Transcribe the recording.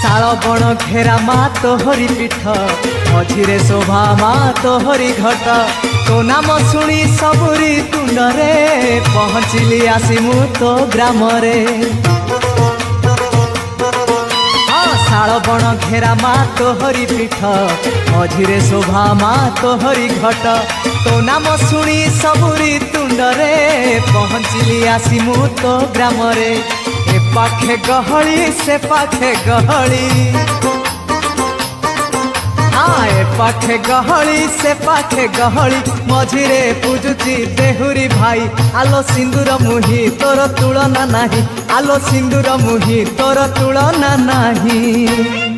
शाल बण घेरा मा तोहरी पीठ मझिरे शोभा मा तोहरी घट तो नाम शुणी सबुरी तुंडरे पहुँचली आसी मु तो ग्राम रे। शाल बण घेरा मा तोहरी पीठ मझिरे शोभा मा तोहरी घट तो नाम शुणी सबुरी तुंडरे पहुँचली आसी मु तो ग्राम रे। ए पाखे गहली से पाखे गहली ए पाखे गहली से पाखे गहली मझिरे पूजुची देहुरी भाई आलो सिंदूर मुही तोर तुलना नाही आलो सिंदूर मुही तोर तुलना नाही।